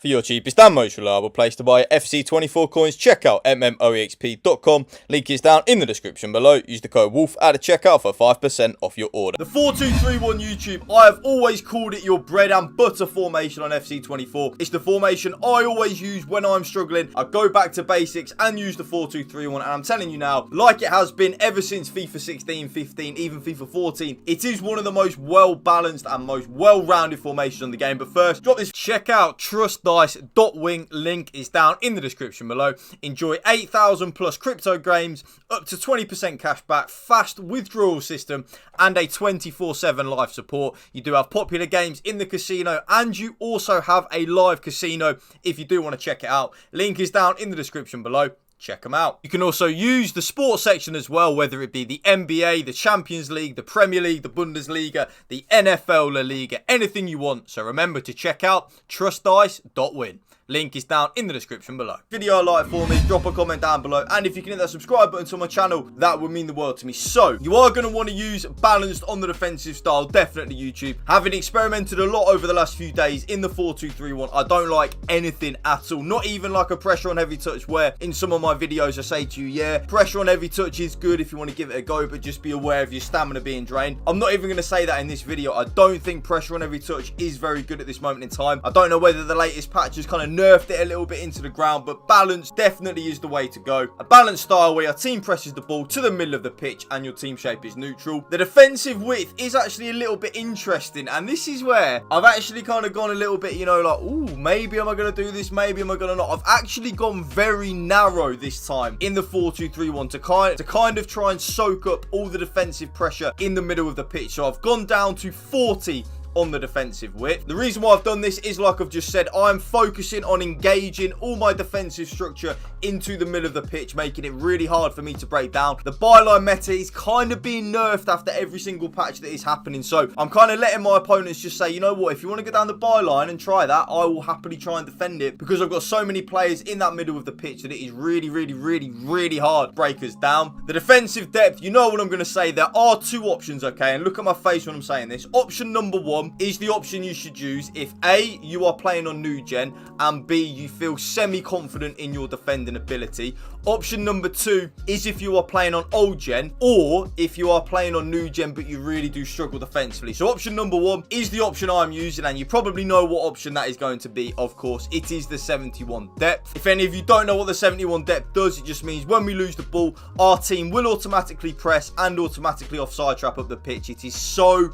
For your cheapest and most reliable place to buy FC24 coins, check out mmoexp.com. Link is down in the description below. Use the code WOLF at the checkout for 5% off your order. The 4-2-3-1 YouTube, I have always called it your bread and butter formation on FC24. It's the formation I always use when I'm struggling. I go back to basics and use the 4-2-3-1, and I'm telling you now, like it has been ever since FIFA 16, 15, even FIFA 14, it is one of the most well-balanced and most well-rounded formations on the game. But first, drop this. Check out trustdice.wing. Link is down in the description below. Enjoy 8,000 plus crypto games, up to 20% cash back, fast withdrawal system, and a 24/7 live support. You do have popular games in the casino, and you also have a live casino if you do want to check it out. Link is down in the description below. Check them out. You can also use the sports section as well, whether it be the NBA, the Champions League, the Premier League, the Bundesliga, the NFL La Liga, anything you want. So remember to check out trustdice.win. Link is down in the description below. Video like for me, drop a comment down below, and if you can hit that subscribe button to my channel, that would mean the world to me. So you are going to want to use balanced on the defensive style, definitely YouTube. Having experimented a lot over the last few days in the 4-2-3-1, I don't like anything at all, not even like a pressure on heavy touch, where in some of my videos I say to you, yeah, pressure on heavy touch is good if you want to give it a go, but just be aware of your stamina being drained. I'm not even going to say that in this video. I don't think pressure on heavy touch is very good at this moment in time. I don't know whether the latest patch has kind of nerfed it a little bit into the ground, but balance definitely is the way to go. A balanced style where your team presses the ball to the middle of the pitch and your team shape is neutral. The defensive width is actually a little bit interesting, and this is where I've actually kind of gone a little bit, you know, like, ooh, maybe am I going to do this, maybe am I going to not. I've actually gone very narrow this time in the 4-2-3-1 to kind of try and soak up all the defensive pressure in the middle of the pitch. So I've gone down to 40 on the defensive width. The reason why I've done this is, like I've just said, I'm focusing on engaging all my defensive structure into the middle of the pitch, making it really hard for me to break down. The byline meta is kind of being nerfed after every single patch that is happening, so I'm kind of letting my opponents just say, you know what, if you want to go down the byline and try that, I will happily try and defend it, because I've got so many players in that middle of the pitch that it is really hard to break us down. The defensive depth, you know what I'm going to say, there are two options, okay, and look at my face when I'm saying this. Option number one is the option you should use if A, you are playing on new gen, and B, you feel semi-confident in your defending ability. Option number two is if you are playing on old gen, or if you are playing on new gen but you really do struggle defensively. So option number one is the option I'm using, and you probably know what option that is going to be. Of course, it is the 71 depth. If any of you don't know what the 71 depth does, it just means when we lose the ball, our team will automatically press and automatically offside trap up the pitch. It is so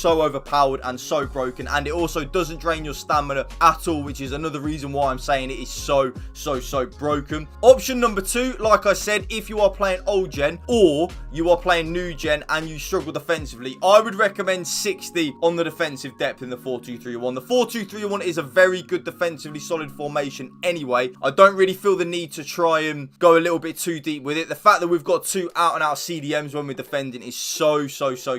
overpowered and so broken, and it also doesn't drain your stamina at all, which is another reason why I'm saying it is so broken. Option number two, like I said, if you are playing old gen or you are playing new gen and you struggle defensively, I would recommend 60 on the defensive depth in the 4-2-3-1. The 4-2-3-1 is a very good defensively solid formation anyway. I don't really feel the need to try and go a little bit too deep with it. The fact that we've got two out and out CDMs when we're defending is so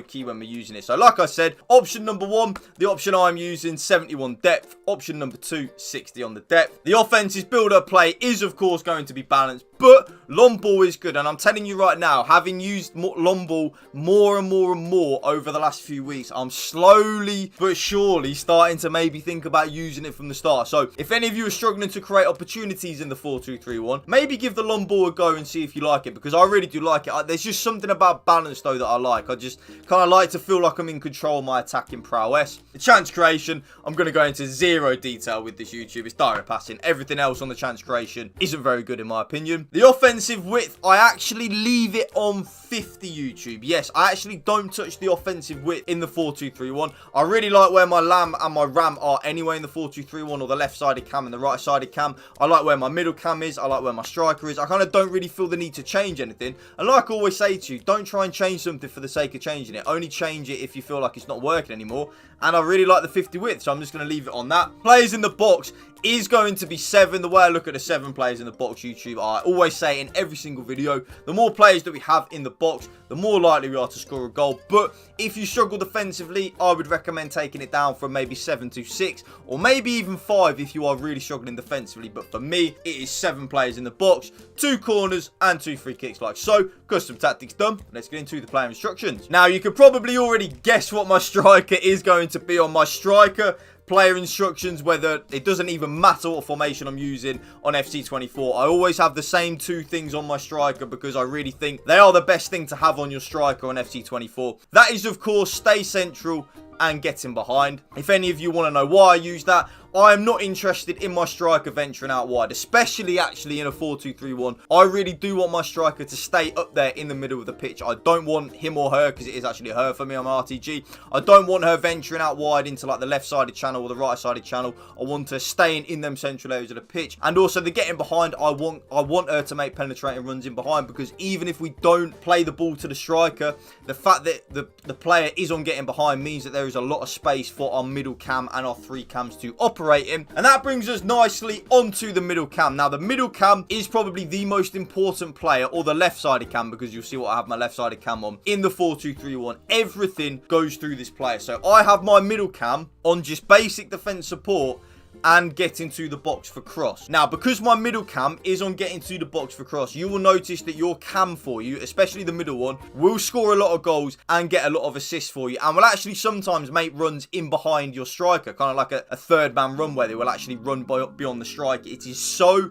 key when we're using it. So like I said, option number one, the option I'm using, 71 depth. Option number two, 60 on the depth. The offense's build-up play is, of course, going to be balanced, but long ball is good. And I'm telling you right now, having used long ball more and more over the last few weeks, I'm slowly but surely starting to maybe think about using it from the start. So if any of you are struggling to create opportunities in the 4-2-3-1, maybe give the long ball a go and see if you like it, because I really do like it. There's just something about balance, though, that I like. I just kind of like to feel like I'm in control of my attacking prowess. The chance creation, I'm going to go into zero detail with this YouTube. It's direct passing. Everything else on the chance creation isn't very good in my opinion. The offensive width, I actually leave it on 50 YouTube. Yes, I actually don't touch the offensive width in the 4-2-3-1. I really like where my lamb and my ram are anyway in the 4-2-3-1, or the left-sided cam and the right-sided cam. I like where my middle cam is. I like where my striker is. I kind of don't really feel the need to change anything. And like I always say to you, don't try and change something for the sake of changing it. Only change it if you feel like it's not working anymore. And I really like the 50 width, so I'm just going to leave it on that. Players in the box is going to be 7. The way I look at the 7 players in the box, YouTube, I always say in every single video, the more players that we have in the box, the more likely we are to score a goal. But if you struggle defensively, I would recommend taking it down from maybe 7 to 6, or maybe even 5 if you are really struggling defensively. But for me, it is 7 players in the box, 2 corners and 2 free kicks like so. Custom tactics done. Let's get into the player instructions. Now, you could probably already guess what my striker is going to be. On my striker, player instructions, whether it doesn't even matter what formation I'm using on FC24. I always have the same 2 things on my striker because I really think they are the best thing to have on your striker on FC24. That is, of course, stay central and getting behind. If any of you want to know why I use that, I am not interested in my striker venturing out wide, especially actually in a 4-2-3-1. I really do want my striker to stay up there in the middle of the pitch. I don't want him or her, because it is actually her for me on RTG. I don't want her venturing out wide into like the left-sided channel or the right-sided channel. I want her staying in them central areas of the pitch. And also the getting behind, I want her to make penetrating runs in behind, because even if we don't play the ball to the striker, the fact that the player is on getting behind means that there is a lot of space for our middle cam and our 3 cams to operate in. And that brings us nicely onto the middle cam. Now, the middle cam is probably the most important player, or the left-sided cam, because you'll see what I have my left-sided cam on in the 4-2-3-1. Everything goes through this player. So I have my middle cam on just basic defense support and getting to the box for cross. Now, because my middle cam is on getting to the box for cross, you will notice that your cam for you, especially the middle one, will score a lot of goals and get a lot of assists for you, and will actually sometimes make runs in behind your striker, kind of like a third man run where they will actually run beyond the striker. It is so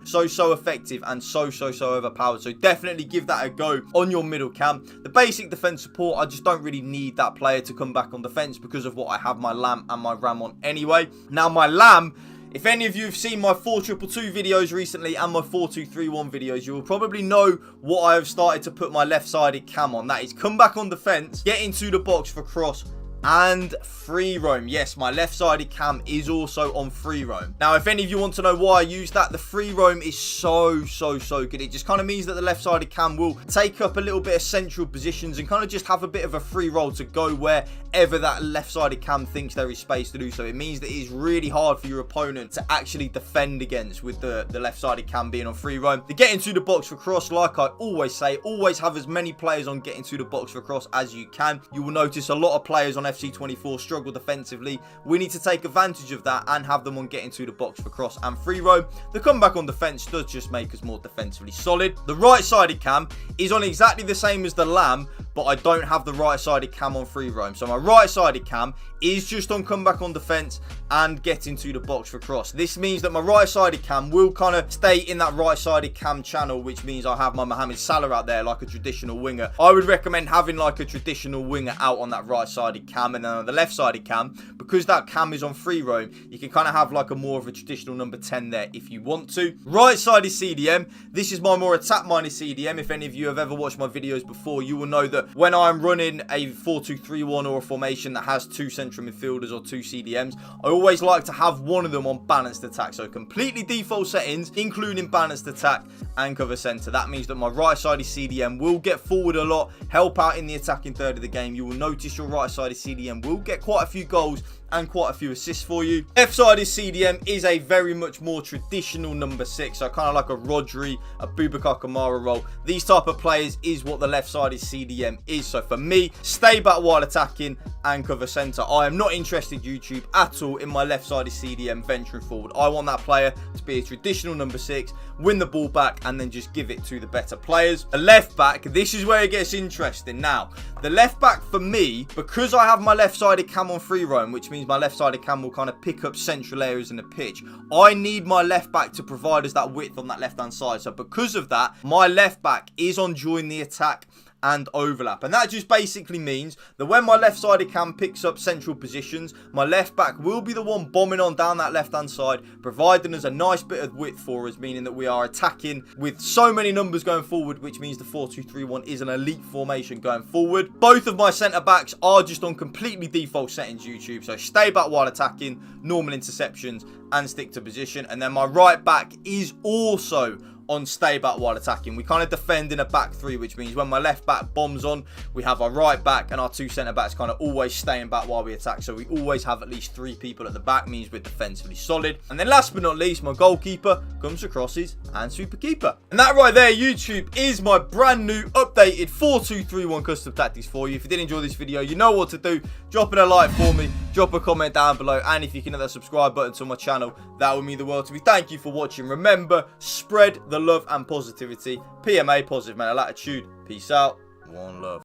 effective and so overpowered. So definitely give that a go on your middle cam. The basic defense support, I just don't really need that player to come back on defense because of what I have my lamb and my ram on anyway. Now, my lamb, if any of you have seen my 4-2-2 videos recently and my 4-2-3-1 videos, you will probably know what I have started to put my left-sided cam on. That is come back on defense, get into the box for cross, and free roam. Yes, my left-sided cam is also on free roam. Now, if any of you want to know why I use that, the free roam is so good. It just kind of means that the left-sided cam will take up a little bit of central positions and kind of just have a bit of a free roll to go wherever that left-sided cam thinks there is space to do so. It means that it is really hard for your opponent to actually defend against with the left-sided cam being on free roam. The getting to the box for cross, like I always say, always have as many players on getting to the box for cross as you can. You will notice a lot of players on FC24 struggle defensively. We need to take advantage of that and have them on getting to the box for cross and free roam. The comeback on defense does just make us more defensively solid. The right-sided cam is on exactly the same as the lamb, but I don't have the right-sided cam on free roam. So my right-sided cam is just on comeback on defense and getting to the box for cross. This means that my right-sided cam will kind of stay in that right-sided cam channel, which means I have my Mohamed Salah out there like a traditional winger. I would recommend having like a traditional winger out on that right-sided cam, and then on the left-sided cam, because that cam is on free roam, you can kind of have like a more of a traditional number 10 there if you want to. Right-sided CDM, this is my more attack-minded CDM. If any of you have ever watched my videos before, you will know that when I'm running a 4-2-3-1 or a formation that has 2 central midfielders or 2 CDMs, I always like to have one of them on balanced attack. So completely default settings, including balanced attack and cover centre. That means that my right-sided CDM will get forward a lot, help out in the attacking third of the game. You will notice your right-sided CDM will get quite a few goals and quite a few assists for you. Left-sided CDM is a very much more traditional number 6, so kind of like a Rodri, a Boubacar Kamara role. These type of players is what the left-sided CDM is. So for me, stay back while attacking and cover centre. I am not interested, YouTube, at all in my left-sided CDM venturing forward. I want that player to be a traditional number 6, win the ball back, and then just give it to the better players. The left back, this is where it gets interesting. Now, the left back for me, because I have my left-sided cam on free roam, which means my left-sided cam will kind of pick up central areas in the pitch, I need my left back to provide us that width on that left-hand side. So because of that, my left back is on join the attack and overlap, and that just basically means that when my left-sided cam picks up central positions, my left back will be the one bombing on down that left-hand side, providing us a nice bit of width for us, meaning that we are attacking with so many numbers going forward, which means the 4-2-3-1 is an elite formation going forward. Both of my centre-backs are just on completely default settings, YouTube, so stay back while attacking, normal interceptions, and stick to position. And then my right back is also on stay back while attacking. We kind of defend in a back 3, which means when my left back bombs on, we have our right back and our 2 centre backs kind of always staying back while we attack. So we always have at least 3 people at the back, means we're defensively solid. And then last but not least, my goalkeeper comes to crosses and super keeper. And that right there, YouTube, is my brand new updated 4-2-3-1 custom tactics for you. If you did enjoy this video, you know what to do. Drop in a like for me, drop a comment down below, and if you can hit that subscribe button to my channel, that would mean the world to me. Thank you for watching. Remember, spread the love and positivity. PMA, positive mental attitude. Peace out. One love.